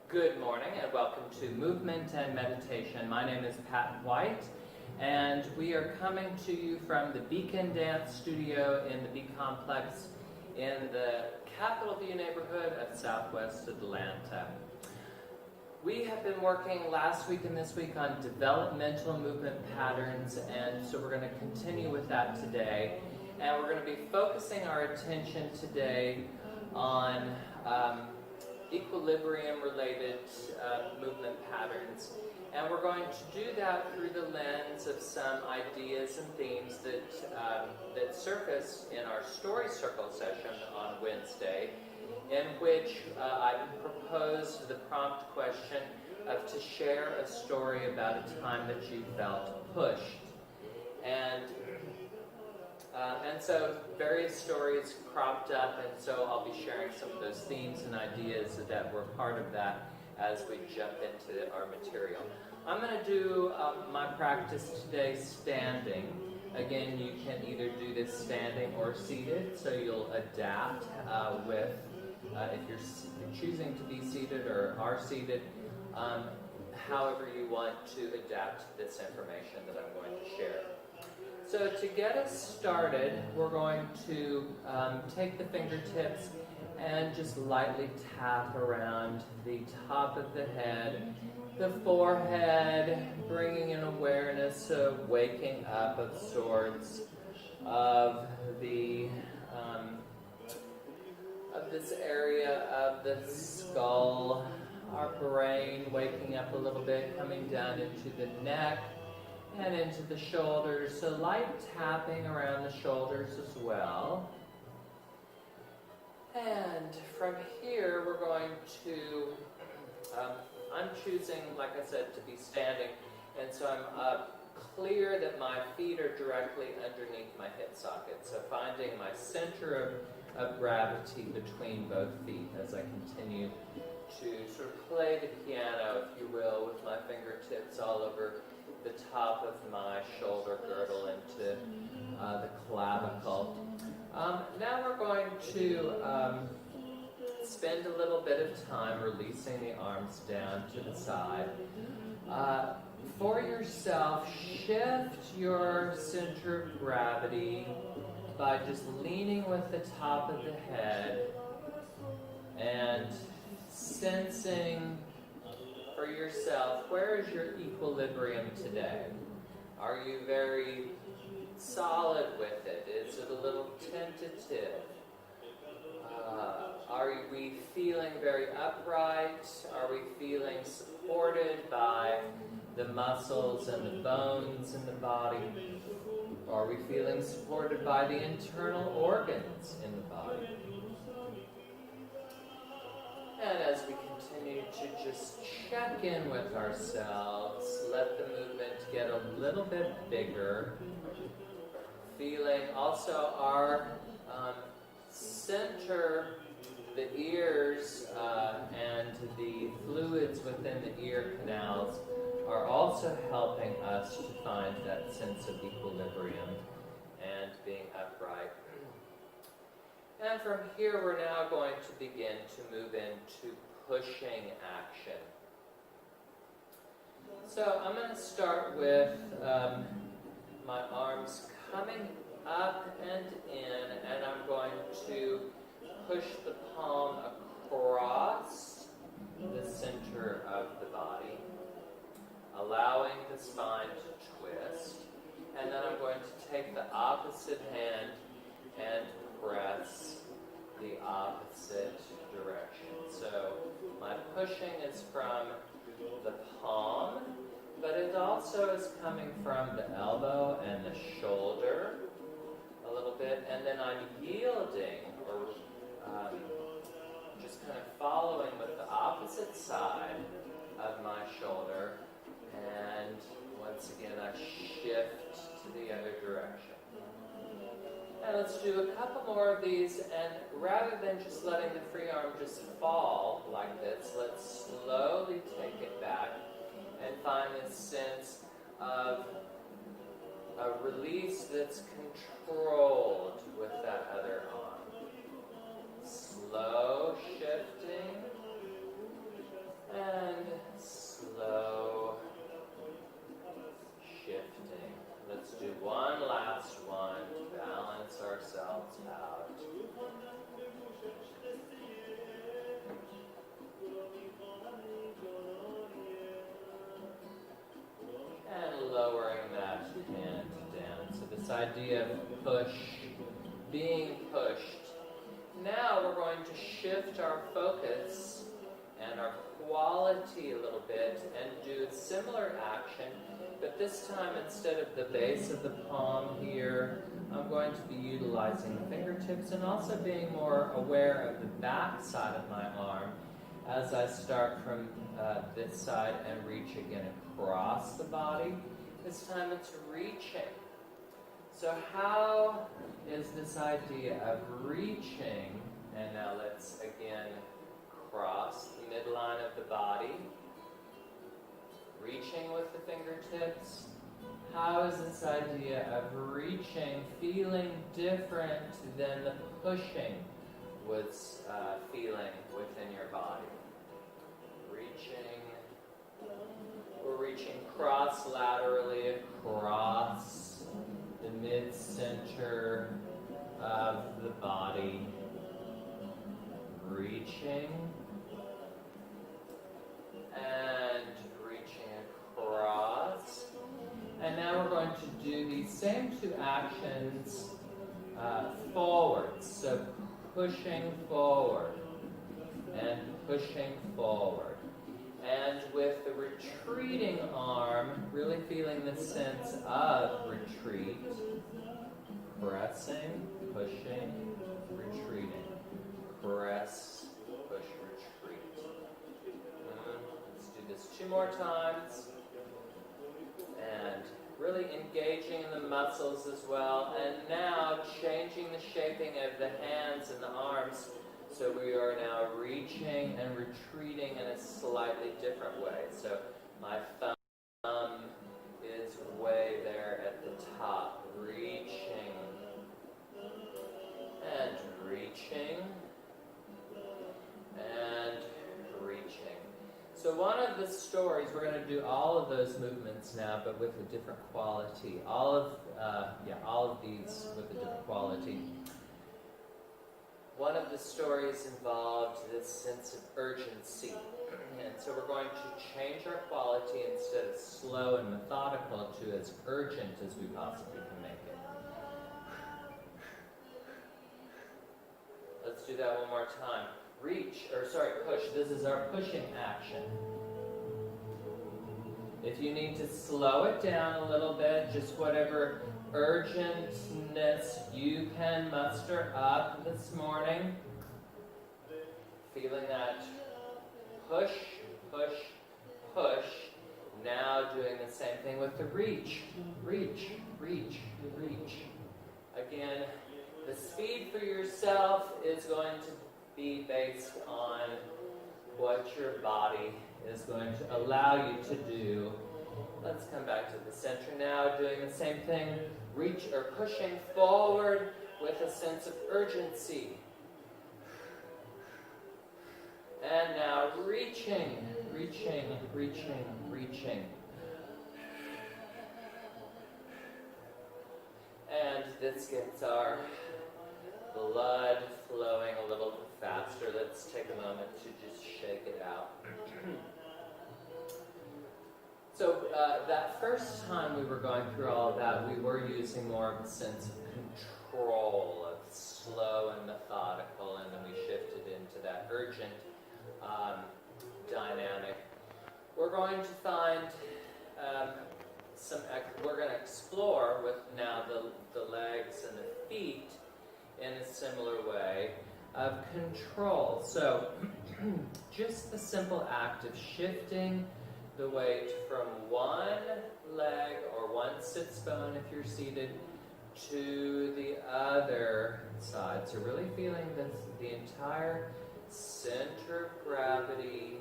Good morning and welcome to Movement and Meditation. My name is Pat White and we are coming to you from the Beacon Dance Studio in the B Complex in the Capitol View neighborhood of Southwest Atlanta. We have been working last week and this week on developmental movement patterns, and so we're going to continue with that today. And we're going to be focusing our attention today on equilibrium-related movement patterns. And we're going to do that through the lens of some ideas and themes that surface in our story circle session on Wednesday, in which I proposed the prompt question of to share a story about a time that you felt pushed. And so various stories cropped up, and so I'll be sharing some of those themes and ideas that were part of that as we jump into our material. I'm going to do my practice today standing. Again, you can either do this standing or seated, so you'll adapt with if you're choosing to be seated or are seated, however you want to adapt this information that I'm going to share. So to get us started, we're going to take the fingertips and just lightly tap around the top of the head, the forehead, bringing in awareness of waking up of sorts, of the of this area of the skull, our brain waking up a little bit, coming down into the neck and into the shoulders, so light tapping around the shoulders as well. And from here we're going to, I'm choosing, like I said, to be standing, and so I'm clear that my feet are directly underneath my hip socket, so finding my center of gravity between both feet as I continue to sort of play the piano, if you will, with my fingertips all over the top of my shoulder girdle into the clavicle. Now we're going to spend a little bit of time releasing the arms down to the side. For yourself, shift your center of gravity by just leaning with the top of the head and sensing for yourself, where is your equilibrium today? Are you very solid with it? Is it a little tentative? Are we feeling very upright? Are we feeling supported by the muscles and the bones in the body? Are we feeling supported by the internal organs in the body? And as we continue to just check in with ourselves, let the movement get a little bit bigger. Feeling also our center, the ears, and the fluids within the ear canals are also helping us to find that sense of equilibrium and being upright. And from here, we're now going to begin to move into pushing action. So I'm going to start with my arms coming up and in, and I'm going to push the palm across the center of the body, allowing the spine to twist. And then I'm going to take the opposite hand and press the opposite direction. So my pushing is from the palm, but it also is coming from the elbow and the shoulder a little bit, and then I'm yielding, or just kind of following with the opposite side of my shoulder, and once again I shift to the other direction. And let's do a couple more of these, and rather than just letting the free arm just fall like this, let's slowly take it back and find this sense of a release that's controlled with that other arm. Slow shifting, idea of push, being pushed. Now we're going to shift our focus and our quality a little bit and do a similar action, but this time instead of the base of the palm here, I'm going to be utilizing the fingertips and also being more aware of the back side of my arm as I start from this side and reach again across the body. This time it's reaching. So how is this idea of reaching, and now let's again cross the midline of the body, reaching with the fingertips. How is this idea of reaching feeling different than the pushing was feeling within your body? Reaching, we're reaching cross-laterally across the mid-center of the body, reaching and reaching across. And now we're going to do these same two actions forwards. So pushing forward and pushing forward. And with the retreating arm, really feeling the sense of retreat. Pressing, pushing, retreating. Press, push, retreat. Let's do this 2 more times. And really engaging in the muscles as well. And now changing the shaping of the hands and the arms. So we are now reaching and retreating in a slightly different way. So my thumb is way there at the top. Reaching and reaching and reaching. So one of the stories, we're going to do all of those movements now, but with a different quality. All of these with a different quality. One of the stories involved this sense of urgency. And so we're going to change our quality instead of slow and methodical to as urgent as we possibly can make it. Let's do that one more time. Push. This is our pushing action. If you need to slow it down a little bit, just whatever urgentness you can muster up this morning. Feeling that push, push, push. Now doing the same thing with the reach. Reach, reach, reach. Again, the speed for yourself is going to be based on what your body is going to allow you to do. Let's come back to the center now, doing the same thing, reach or pushing forward with a sense of urgency. And now reaching, reaching, reaching, reaching. And this gets our blood flowing a little bit faster. Let's take a moment to just shake it out. So that first time we were going through all of that, we were using more of a sense of control, of slow and methodical, and then we shifted into that urgent dynamic. We're going to find we're going to explore with now the legs and the feet in a similar way of control. So just the simple act of shifting the weight from one leg or one sits bone if you're seated to the other side. So really feeling the entire center of gravity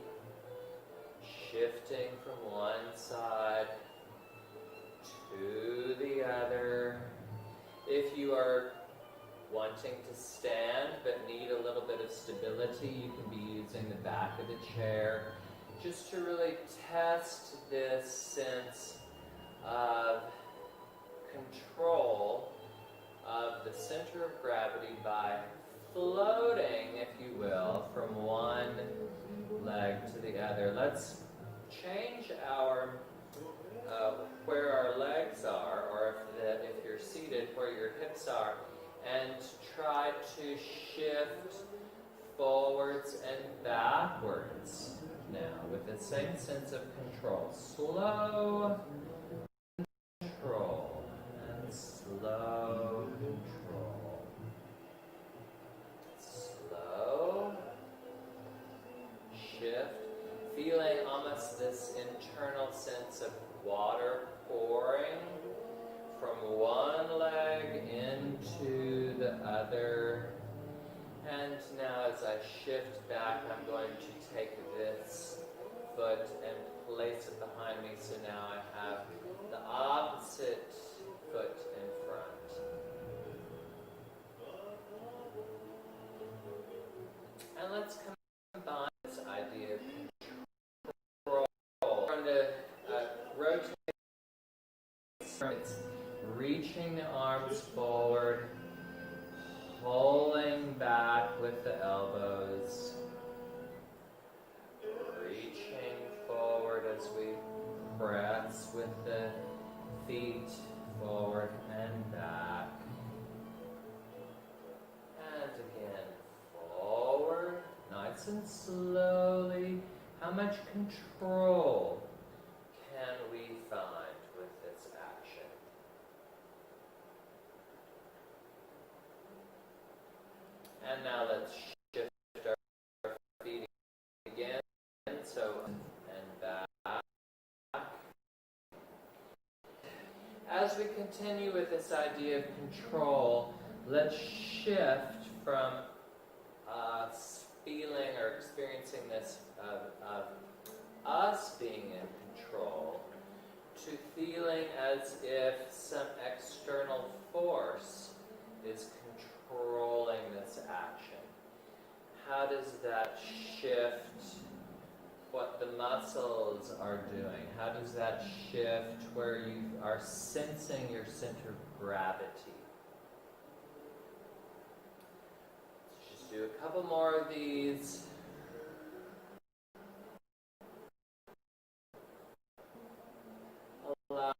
shifting from one side to the other. If you are wanting to stand but need a little bit of stability, you can be using the back of the chair just to really test this sense of control of the center of gravity by floating, if you will, from one leg to the other. Let's change our where our legs are, or if if you're seated, where your hips are, and try to shift forwards and backwards now with the same sense of control. Slow control and slow control. Slow shift, feeling almost this internal sense of water pouring from one leg into the other. And now as I shift back, I'm going to take this foot and place it behind me, so now I have the opposite foot in front. And let's combine this idea of control. We're going to rotate. It's reaching the arms forward, pulling back with the elbows, reaching forward as we press with the feet forward and back. And again, forward, nice and slowly. How much control can we find with this action? And now let's shift our feet again, so and back. As we continue with this idea of control, let's shift from feeling or experiencing this of us being in control to feeling as if some external force is controlling this action. How does that shift what the muscles are doing? How does that shift where you are sensing your center of gravity? Let's just do a couple more of these. Allowing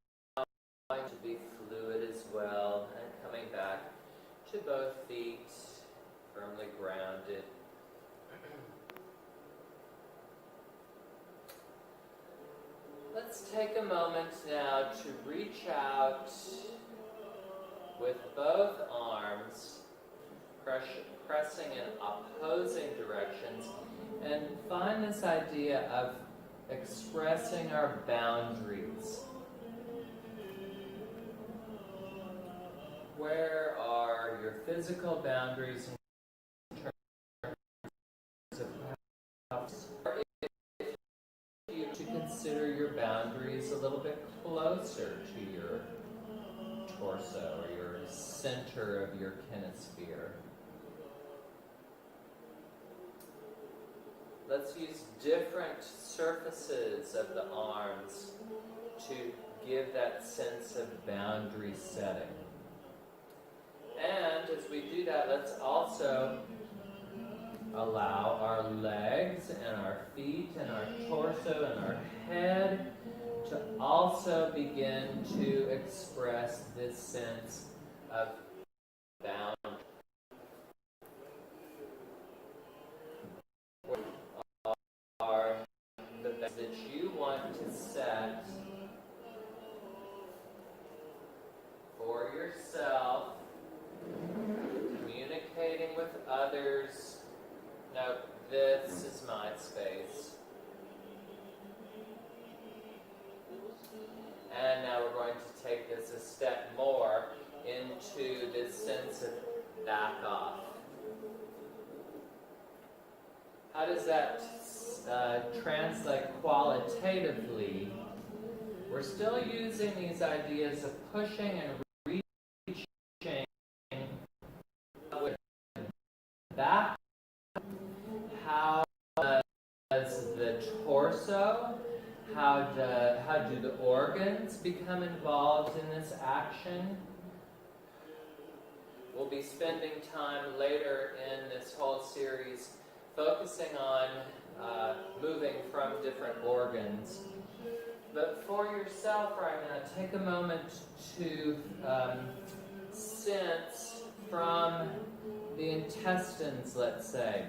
to be fluid as well, and coming back to both feet, firmly grounded. Let's take a moment now to reach out with both arms, pressing in opposing directions, and find this idea of expressing our boundaries. Where are your physical boundaries in terms of how, or if you to consider your boundaries a little bit closer to your torso or your center of your kinesphere? Let's use different surfaces of the arms to give that sense of boundary setting. And as we do that, let's also allow our legs and our feet and our torso and our head to also begin to express this sense of boundary. What are the boundaries that you want to set for yourself? Communicating with others. Now, this is my space. And now we're going to take this a step more into this sense of back off. How does that translate qualitatively? We're still using these ideas of pushing and reaching with back. How does the torso, how do the organs become involved in this action? We'll be spending time later in this whole series focusing on moving from different organs. But for yourself right now, take a moment to sense from the intestines, let's say,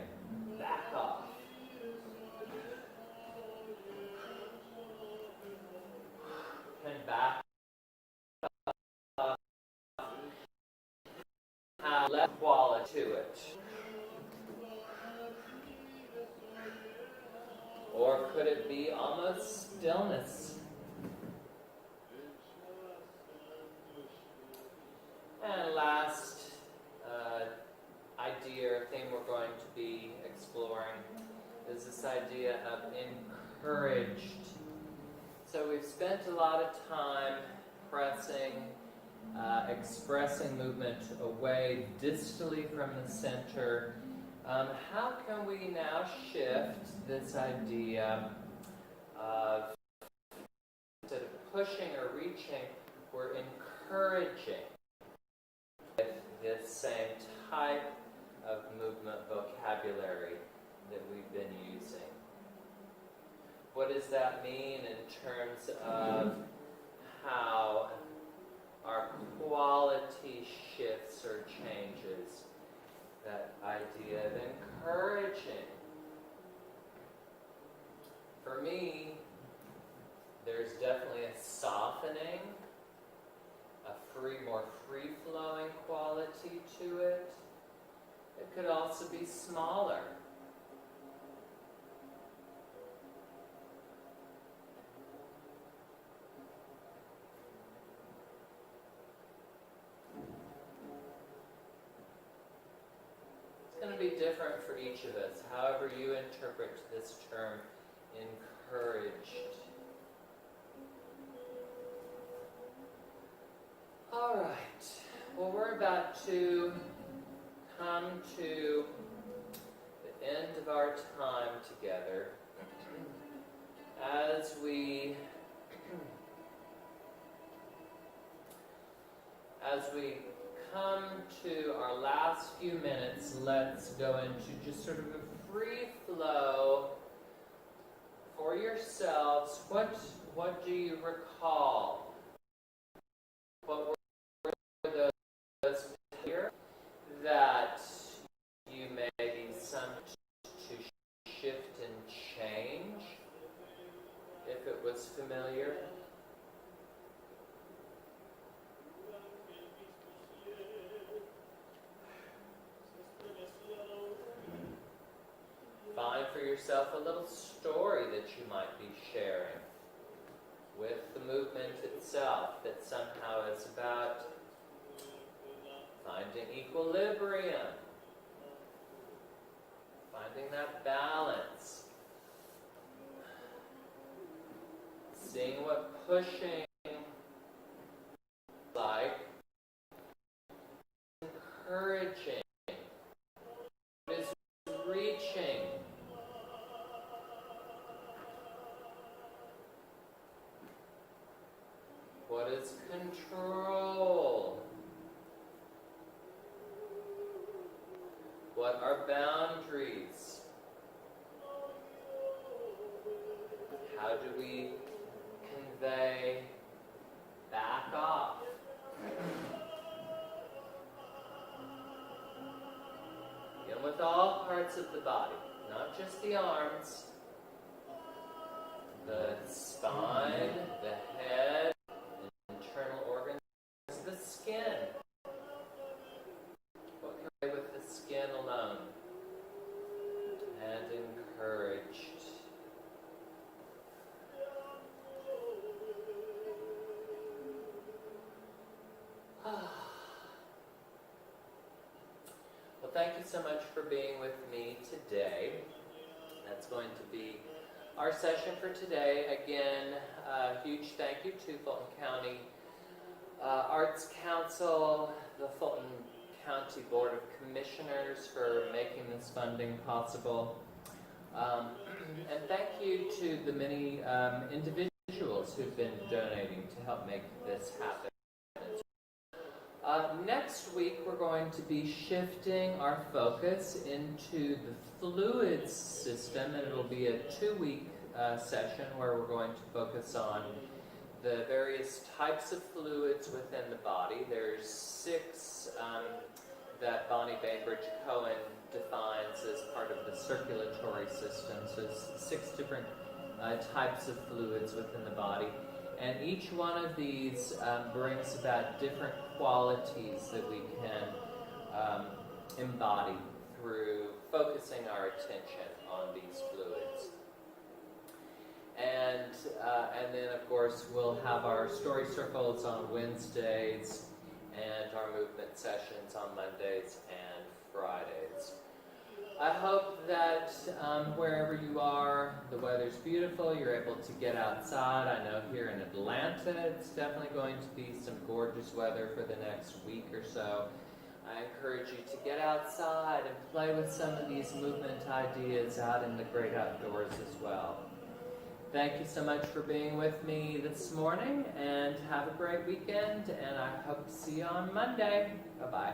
back off. And back off. Have less quality to it. Or could it be almost stillness? And last idea or theme we're going to be exploring is this idea of encouraged. So we've spent a lot of time pressing, expressing movement away distally from the center. How can we now shift this idea of, instead of pushing or reaching, we're encouraging with this same type of movement vocabulary that we've been using? What does that mean in terms of how our quality shifts or changes? That idea of encouraging. For me, there's definitely a softening, a more free-flowing quality to it. It could also be smaller. It's going to be different for each of us, however you interpret this term, encouraged. All right. Well, we're about to come to the end of our time together. As we come to our last few minutes, let's go into just sort of a free flow for yourselves. What do you recall? What were those here that you maybe some to shift and change if it was familiar? Find for yourself a little story that you might be sharing with the movement itself that somehow is about finding equilibrium, finding that balance, seeing what pushing like, encouraging, what is reaching. What is control? What are boundaries? How do we convey back off? Again, with all parts of the body, not just the arms, the spine, the head, internal organs, the skin. What can we do with the skin alone? And encouraged. Well, thank you so much for being with me today. That's going to be our session for today. Again, a huge thank you to Fulton County Arts Council, the Fulton County Board of Commissioners for making this funding possible. And thank you to the many individuals who've been donating to help make this happen. Next week, we're going to be shifting our focus into the fluids system, and it'll be a 2-week session where we're going to focus on the various types of fluids within the body. There's 6 that Bonnie Bainbridge Cohen defines as part of the circulatory system. So it's 6 different types of fluids within the body. And each one of these brings about different qualities that we can embody through focusing our attention on these fluids. And then, of course, we'll have our story circles on Wednesdays and our movement sessions on Mondays and Fridays. I hope that wherever you are, the weather's beautiful, you're able to get outside. I know here in Atlanta, it's definitely going to be some gorgeous weather for the next week or so. I encourage you to get outside and play with some of these movement ideas out in the great outdoors as well. Thank you so much for being with me this morning, and have a great weekend, and I hope to see you on Monday. Bye-bye.